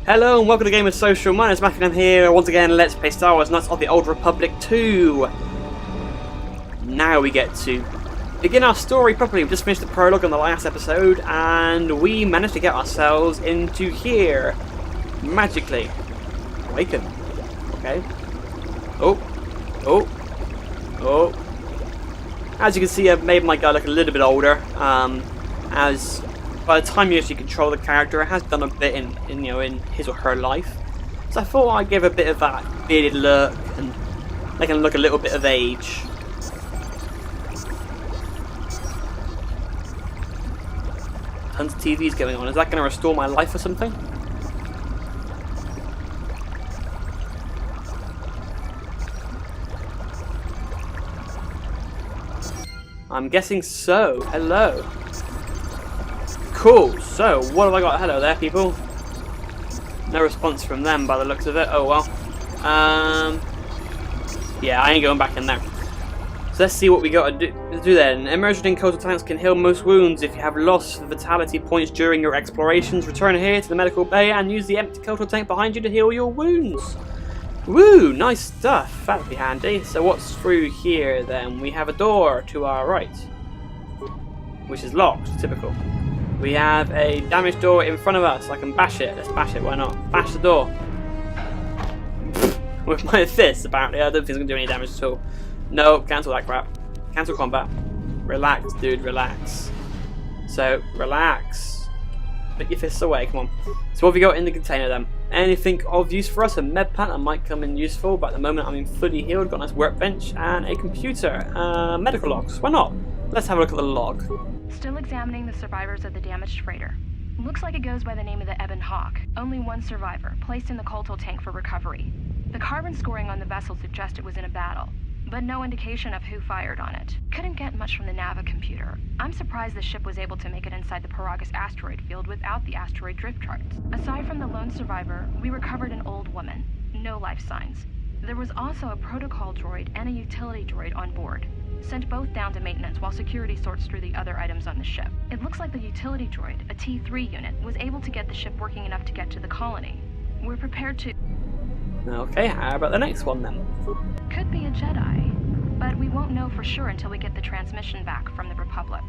Hello and welcome to Game of Social. My name is Mac and I'm here once again. Let's play Star Wars Knights of the Old Republic 2. Now we get to begin our story properly. We just finished the prologue on the last episode and we managed to get ourselves into here. Magically. Awaken. Okay. Oh. As you can see, I've made my guy look a little bit older. As by the time you actually control the character, it has done a bit in his or her life. So I thought I'd give a bit of that bearded look and make him look a little bit of age. Tons of TVs going on. Is that going to restore my life or something? I'm guessing so. Hello. Cool, so what have I got? Hello there, people. No response from them by the looks of it. Oh well. Yeah, I ain't going back in there. So let's see what we got to do then. Immersion in coastal tanks can heal most wounds. If you have lost vitality points during your explorations, return here to the medical bay and use the empty coastal tank behind you to heal your wounds. Woo, nice stuff. That'd be handy. So what's through here then? We have a door to our right, which is locked, typical. We have a damaged door in front of us. I can bash it. Let's bash it. Why not? Bash the door. With my fist, apparently. I don't think it's going to do any damage at all. No, cancel that crap. Cancel combat. Relax, dude. Relax. So, relax. Put your fists away. Come on. So what have we got in the container then? Anything of use for us? A med pack that might come in useful, but at the moment I'm fully healed. Got a nice workbench and a computer. Medical logs. Why not? Let's have a look at the log. Still examining the survivors of the damaged freighter. Looks like it goes by the name of the Ebon Hawk. Only one survivor, placed in the coltal tank for recovery. The carbon scoring on the vessel suggests it was in a battle, but no indication of who fired on it. Couldn't get much from the Nava computer. I'm surprised the ship was able to make it inside the Peragus asteroid field without the asteroid drift charts. Aside from the lone survivor, we recovered an old woman. No life signs. There was also a protocol droid and a utility droid on board. Sent both down to maintenance while security sorts through the other items on the ship. It looks like the utility droid, a T3 unit, was able to get the ship working enough to get to the colony. We're prepared to... Okay, how about the next one then? Could be a Jedi, but we won't know for sure until we get the transmission back from the Republic.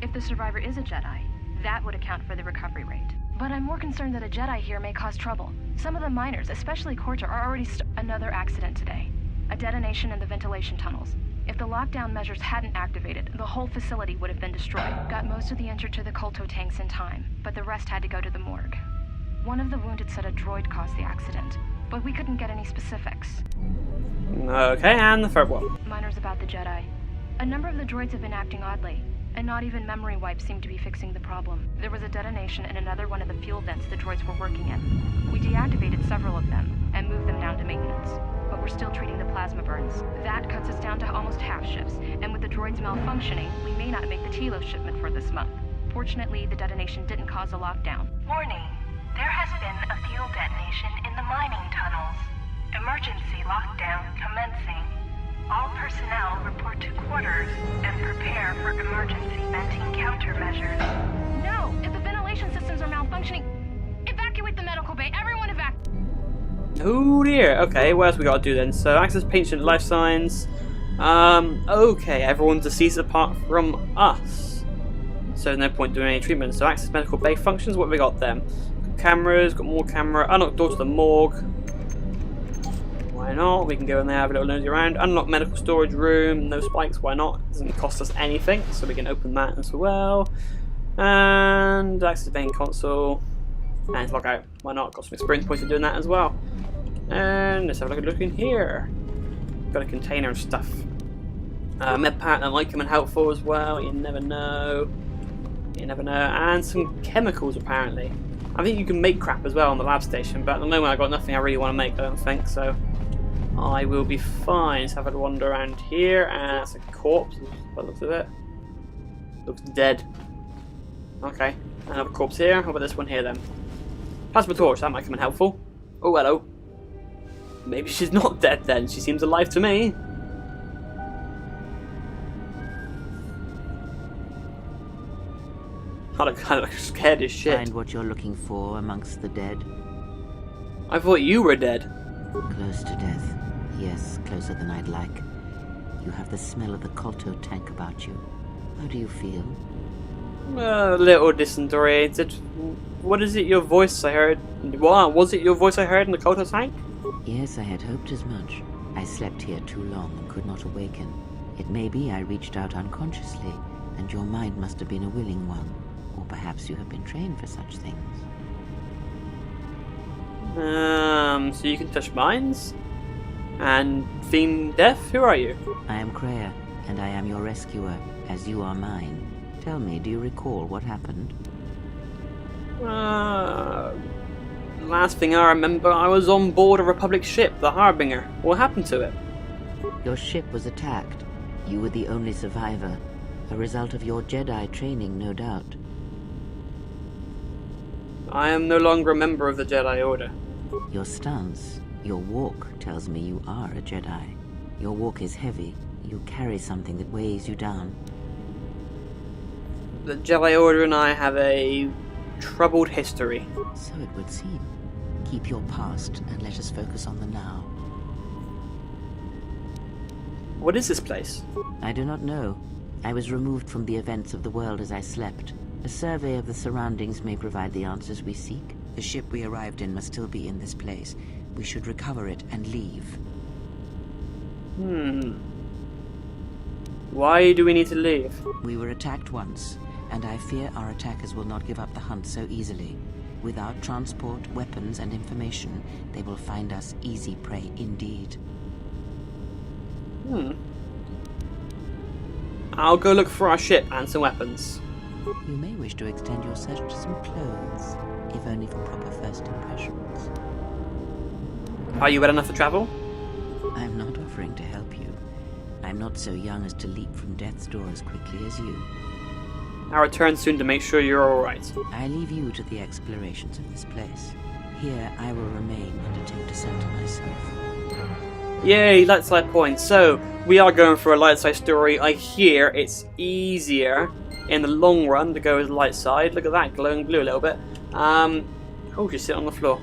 If the survivor is a Jedi, that would account for the recovery rate. But I'm more concerned that a Jedi here may cause trouble. Some of the miners, especially Corta, are already another accident today. A detonation in the ventilation tunnels. If the lockdown measures hadn't activated, the whole facility would have been destroyed. Got most of the injured to the colto tanks in time, but the rest had to go to the morgue. One of the wounded said a droid caused the accident, but we couldn't get any specifics. Okay, and the third one. Miners about the Jedi. A number of the droids have been acting oddly, and not even memory wipes seem to be fixing the problem. There was a detonation in another one of the fuel vents the droids were working in. We deactivated several of them, and moved them down to maintenance. But we're still treating the plasma burns. That cuts us down to almost half shifts, and with the droids malfunctioning, we may not make the Tilo shipment for this month. Fortunately, the detonation didn't cause a lockdown. Warning. There has been a fuel detonation in the mining tunnels. Emergency lockdown commencing. All personnel report to quarters and prepare for emergency venting countermeasures. No! If the ventilation systems are malfunctioning, evacuate the medical bay. Everyone evacuate! Oh dear. Okay, what else we got to do then? So access patient life signs. Okay, everyone's deceased apart from us. So there's no point doing any treatment. So access medical bay functions. What have we got then? Got cameras. Got more camera. Unlock door to the morgue. Why not? We can go in there, have a little nosy around. Unlock medical storage room. No spikes. Why not? Doesn't cost us anything, so we can open that as well. And access main console. And log out. Why not? Got some experience points for doing that as well. And let's have a look in here. Got a container and stuff. Med pack that might come in helpful as well. You never know. You never know. And some chemicals apparently. I think you can make crap as well on the lab station, but at the moment I've got nothing I really want to make, I don't think, so I will be fine. Let's have a wander around here, and that's a corpse by the looks of it. Looks dead. Okay, another corpse here. How about this one here then? Plasma torch, that might come in helpful. Oh, hello. Maybe she's not dead then. She seems alive to me. I look kind of scared as shit. Find what you're looking for amongst the dead. I thought you were dead. Close to death. Yes, closer than I'd like. You have the smell of the Kolto tank about you. How do you feel? A little disoriented. What is it, your voice I heard? What? Was it your voice I heard in the Kolto tank? Yes, I had hoped as much. I slept here too long and could not awaken. It may be I reached out unconsciously, and your mind must have been a willing one. Or perhaps you have been trained for such things. So you can touch minds? And Fiend Death? Who are you? I am Kreia, and I am your rescuer, as you are mine. Tell me, do you recall what happened? Last thing I remember, I was on board a Republic ship, the Harbinger. What happened to it? Your ship was attacked. You were the only survivor. A result of your Jedi training, no doubt. I am no longer a member of the Jedi Order. Your stance, your walk tells me you are a Jedi. Your walk is heavy. You carry something that weighs you down. The Jedi Order and I have a troubled history. So it would seem. Keep your past and let us focus on the now. What is this place? I do not know. I was removed from the events of the world as I slept. A survey of the surroundings may provide the answers we seek. The ship we arrived in must still be in this place. We should recover it and leave. Why do we need to leave? We were attacked once, and I fear our attackers will not give up the hunt so easily. Without transport, weapons, and information, they will find us easy prey indeed. I'll go look for our ship and some weapons. You may wish to extend your search to some clothes, if only for proper first impressions. Are you well enough to travel? I'm not offering to help you. I'm not so young as to leap from death's door as quickly as you. I'll return soon to make sure you're alright. I leave you to the explorations of this place. Here I will remain and attempt to center myself. Yay, light side points. So, we are going for a light side story. I hear it's easier in the long run to go with light side. Look at that, glowing blue a little bit. Oh, just sit on the floor.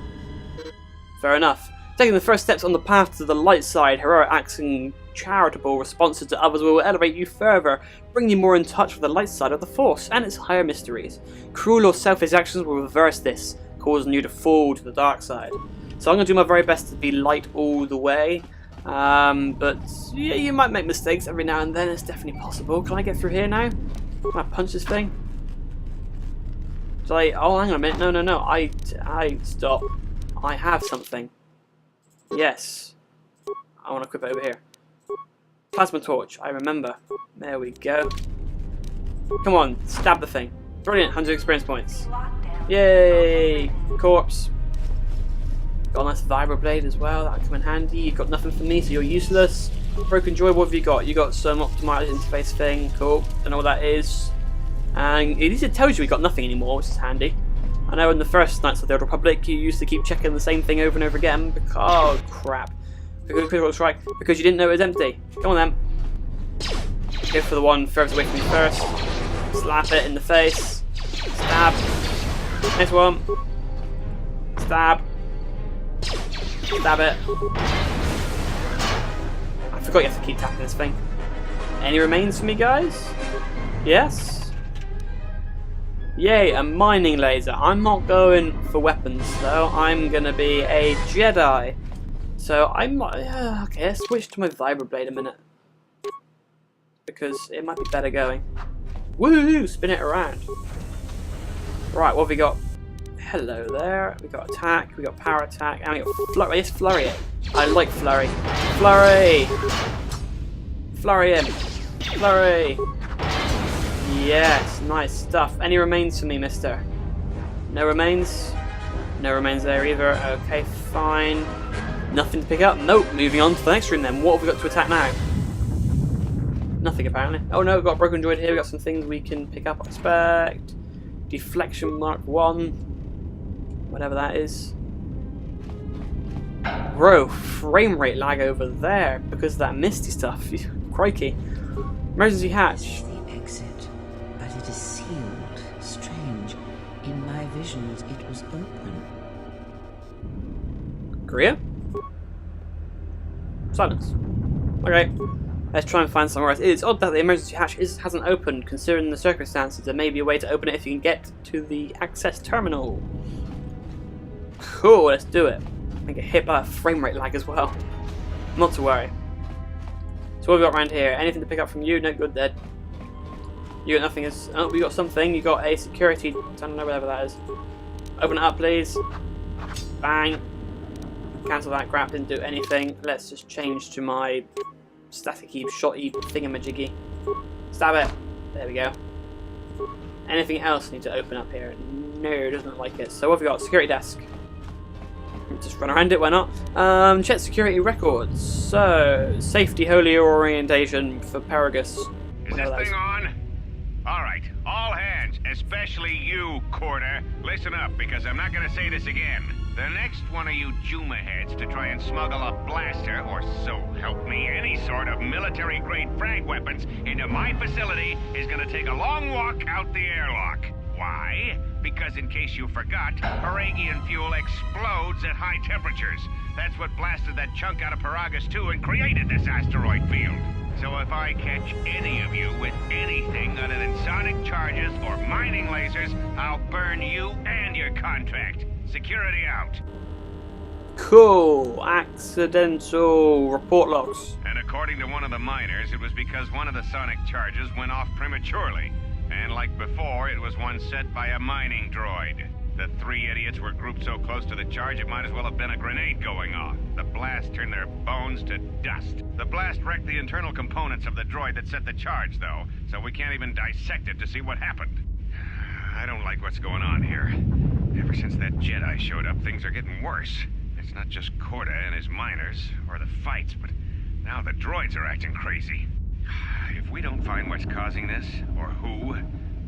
Fair enough. Taking the first steps on the path to the light side, heroic acts and charitable responses to others will elevate you further, bring you more in touch with the light side of the Force and its higher mysteries. Cruel or selfish actions will reverse this, causing you to fall to the dark side. So I'm going to do my very best to be light all the way. But yeah, you might make mistakes every now and then. It's definitely possible. Can I get through here now? Can I punch this thing? Oh, hang on a minute. No. I stop. I have something. Yes. I want to equip it over here. Plasma torch. I remember. There we go. Come on, stab the thing. Brilliant. 100 experience points. Yay! Corpse. Got a nice vibroblade as well, that'll come in handy. You've got nothing for me, so you're useless. Broken Joy, what have you got? You got some optimized interface thing, cool. Don't know what that is. And at least it tells you we got nothing anymore, which is handy. I know in the first Knights of the Old Republic, you used to keep checking the same thing over and over again because, oh crap. Critical strike, because you didn't know it was empty. Come on then. Go for the one furthest away from you first. Slap it in the face. Stab. Next one. Stab. Stab it. I forgot you have to keep tapping this thing. Any remains for me, guys? Yes? Yay, a mining laser. I'm not going for weapons, though. I'm going to be a Jedi. So I'm not... okay, let's switch to my vibroblade a minute. Because it might be better going. Woo! Spin it around. Right, what have we got? Hello there. We got attack, we got power attack, and we got flurry. Let's flurry it. I like flurry. Flurry! Flurry him. Flurry! Yes, nice stuff. Any remains for me, mister? No remains? No remains there either. Okay, fine. Nothing to pick up? Nope. Moving on to the next room then. What have we got to attack now? Nothing apparently. Oh no, we've got a broken droid here. We've got some things we can pick up, I expect. Deflection Mark 1. Whatever that is. Bro, frame rate lag over there because of that misty stuff. Crikey. Emergency hatch. The exit, but it is sealed. Strange. In my visions, it was open. Kreia? Silence. Okay. Let's try and find somewhere else. It's odd that the emergency hatch hasn't opened, considering the circumstances. There may be a way to open it if you can get to the access terminal. Cool, let's do it. I get hit by a frame rate lag as well. Not to worry. So what have we got around here? Anything to pick up from you? No, you're dead. You got nothing. Oh, we got something. You got a security. I don't know whatever that is. Open it up, please. Bang. Cancel that crap. Didn't do anything. Let's just change to my staticky, shotty thingamajiggy. Stab it. There we go. Anything else need to open up here? No, it doesn't look like it. So what have we got? Security desk. Just run around it, why not? Check security records. So, safety holy orientation for Peragus. Is this thing on? Alright, all hands, especially you, Korda. Listen up, because I'm not gonna say this again. The next one of you Juma heads to try and smuggle a blaster, or so help me, any sort of military-grade frag weapons into my facility is gonna take a long walk out the airlock. Why? Because in case you forgot, Peragian fuel explodes at high temperatures. That's what blasted that chunk out of Peragus 2 and created this asteroid field. So if I catch any of you with anything other than sonic charges or mining lasers, I'll burn you and your contract. Security out. Cool. Accidental report logs. And according to one of the miners, it was because one of the sonic charges went off prematurely. And like before, it was one set by a mining droid. The three idiots were grouped so close to the charge it might as well have been a grenade going off. The blast turned their bones to dust. The blast wrecked the internal components of the droid that set the charge, though, so we can't even dissect it to see what happened. I don't like what's going on here. Ever since that Jedi showed up, things are getting worse. It's not just Korda and his miners, or the fights, but now the droids are acting crazy. If we don't find what's causing this, or who,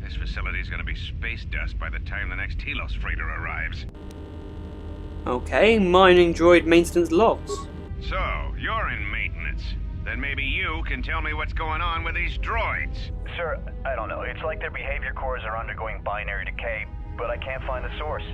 this facility is going to be space dust by the time the next Telos freighter arrives. Okay, mining droid maintenance logs. So, you're in maintenance. Then maybe you can tell me what's going on with these droids. Sir, I don't know. It's like their behavior cores are undergoing binary decay, but I can't find the source.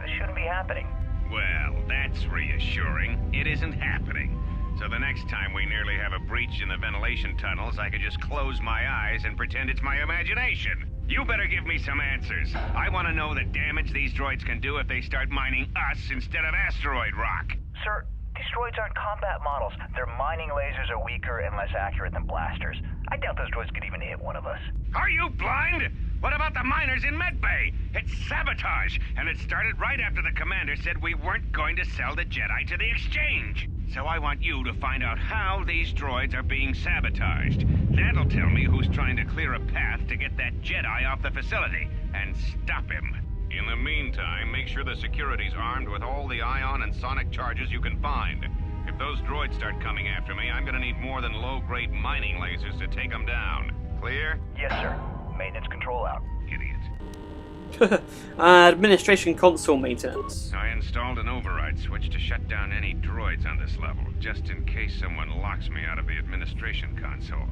It shouldn't be happening. Well, that's reassuring. It isn't happening. So the next time we nearly have a breach in the ventilation tunnels, I could just close my eyes and pretend it's my imagination. You better give me some answers. I want to know the damage these droids can do if they start mining us instead of asteroid rock. Sir, these droids aren't combat models. Their mining lasers are weaker and less accurate than blasters. I doubt those droids could even hit one of us. Are you blind? What about the miners in Medbay? It's sabotage, and it started right after the commander said we weren't going to sell the Jedi to the exchange. So I want you to find out how these droids are being sabotaged. That'll tell me who's trying to clear a path to get that Jedi off the facility, and stop him. In the meantime, make sure the security's armed with all the ion and sonic charges you can find. If those droids start coming after me, I'm gonna need more than low-grade mining lasers to take them down. Clear? Yes, sir. Maintenance control out. Idiot. Administration console maintenance. I installed an override switch to shut down any droids on this level, just in case someone locks me out of the administration console.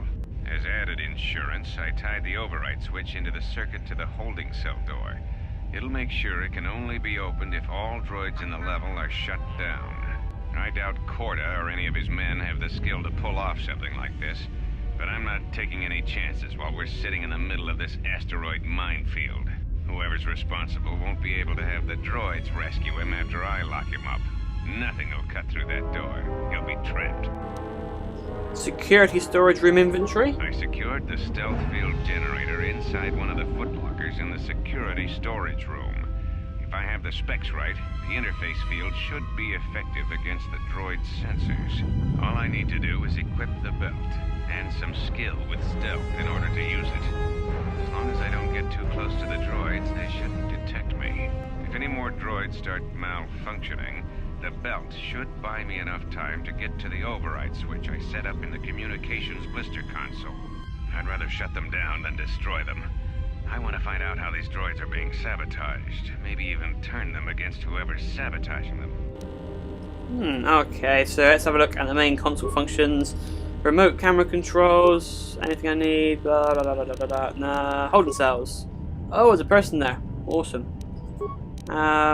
As added insurance, I tied the override switch into the circuit to the holding cell door. It'll make sure it can only be opened if all droids in the level are shut down. I doubt Korda or any of his men have the skill to pull off something like this, but I'm not taking any chances while we're sitting in the middle of this asteroid minefield. Whoever's responsible won't be able to have the droids rescue him after I lock him up. Nothing will cut through that door. He'll be trapped. Security storage room inventory. I secured the stealth field generator inside one of the footlockers in the security storage room. If I have the specs right, the interface field should be effective against the droid's sensors. All I need to do is equip the belt, and some skill with stealth in order to use it. As long as I don't get too close to the droids, they shouldn't detect me. If any more droids start malfunctioning, the belt should buy me enough time to get to the override switch I set up in the communications blister console. I'd rather shut them down than destroy them. I want to find out how these droids are being sabotaged, maybe even turn them against whoever's sabotaging them. Okay, so let's have a look at the main console functions. Remote camera controls, anything I need, blah blah blah blah blah blah. Nah, holding cells. Oh, there's a person there. Awesome. I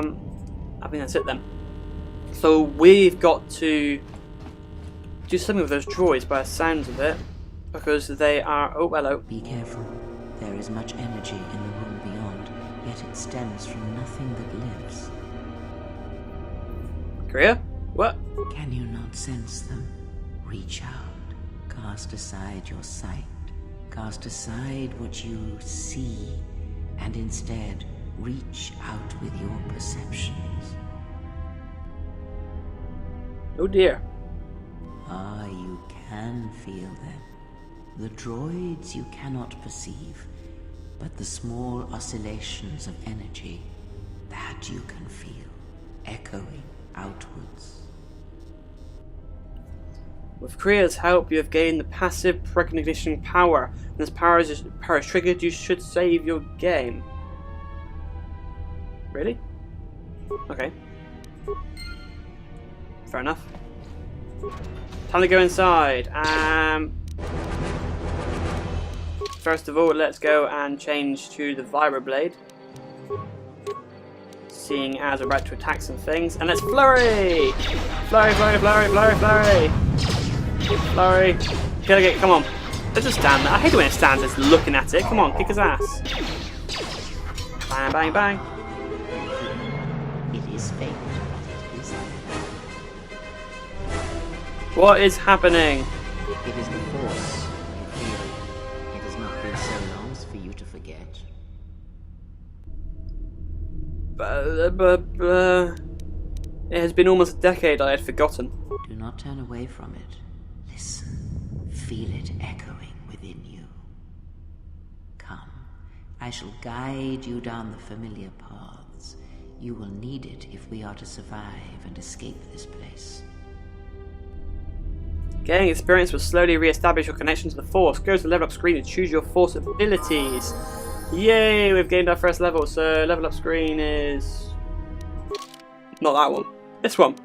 think that's it then. So we've got to do something with those droids by the sounds of it, because they are... Oh, hello. Be careful. There is much energy in the room beyond, yet it stems from nothing that lives. Kreia? What? Can you not sense them? Reach out. Cast aside your sight. Cast aside what you see, and instead reach out with your perceptions. Oh dear. Ah, you can feel them. The droids you cannot perceive, but the small oscillations of energy, that you can feel, echoing outwards. With Kreia's help, you have gained the passive recognition power. When this power is triggered, you should save your game. Really? Okay. Fair enough. Time to go inside. First of all, let's go and change to the Vibroblade. Seeing as we're about to attack some things. And let's flurry! Flurry, flurry, flurry, flurry, flurry! Flurry. Come on. Let's just stand there. I hate it when it stands just looking at it. Come on, kick his ass. Bang, bang, bang. It is fate. It is. What is happening? It is the Force. You feel it. It has not been so long for you to forget. It has been almost a decade I had forgotten. Do not turn away from it. Listen. Feel it echoing within you. Come. I shall guide you down the familiar paths. You will need it if we are to survive and escape this place. Gaining experience will slowly re-establish your connection to the Force. Go to the level up screen and choose your Force abilities. Yay, we've gained our first level. So level up screen is... not that one. This one.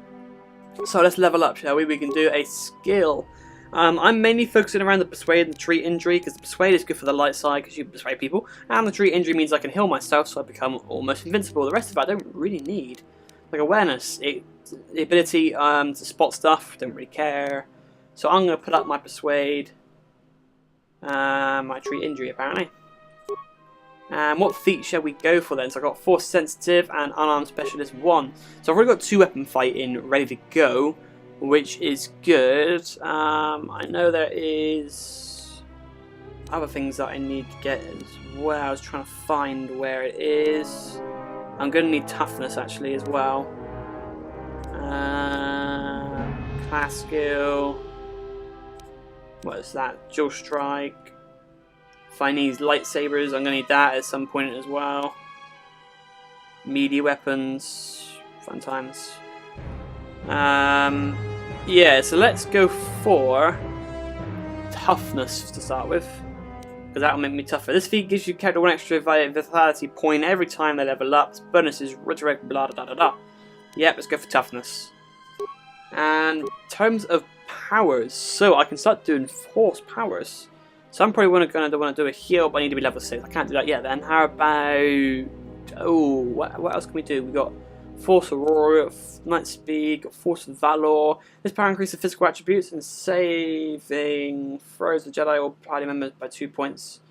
So let's level up, shall we? We can do a skill. I'm mainly focusing around the Persuade and the Treat Injury, because the Persuade is good for the light side, because you persuade people, and the Treat Injury means I can heal myself, so I become almost invincible. The rest of it I don't really need. Like awareness, the ability to spot stuff, don't really care. So I'm going to put up my Persuade, my Treat Injury apparently. What feat shall we go for then? So I've got Force Sensitive and Unarmed Specialist 1. So I've already got 2 weapon fighting ready to go, which is good. I know there is other things that I need to get as well. I was trying to find where it is. I'm going to need Toughness actually as well. Class skill. What is that? Dual Strike. If I need lightsabers, I'm going to need that at some point as well. Melee weapons. Fun times. Yeah, so let's go for Toughness to start with, because that will make me tougher. This feat gives you character 1 extra vitality point every time they level up. This bonus is resurrect, blah da da da da. Yep, let's go for Toughness. And in terms of powers, so I can start doing Force powers. So I'm probably going to want to do a heal, but I need to be level 6. I can't do that yet then. How about... oh, what else can we do? We've got Force Aurora, Night Speed, got Force of Valor. This power increases physical attributes and saving throws the Jedi or party members by 2 points.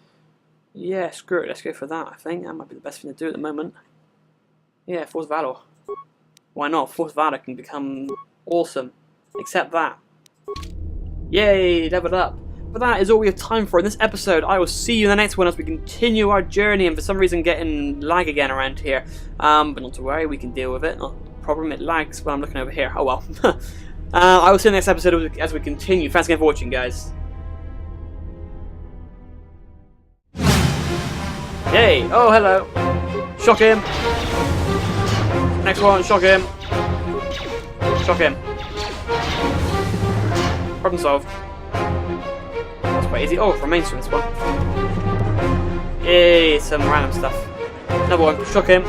Yeah, screw it. Let's go for that, I think. That might be the best thing to do at the moment. Yeah, Force of Valor. Why not? Force of Valor can become awesome. Accept that. Yay, leveled up. But that is all we have time for in this episode. I will see you in the next one as we continue our journey, and for some reason getting lag again around here. But not to worry, we can deal with it. Not a problem, it lags when I'm looking over here. Oh well. I will see you in the next episode as we continue. Thanks again for watching, guys. Yay! Oh, hello. Shock him. Next one, shock him. Shock him. Problem solved. Quite easy. Oh, remains from this one. Yay, some random stuff. Another one. Shock him.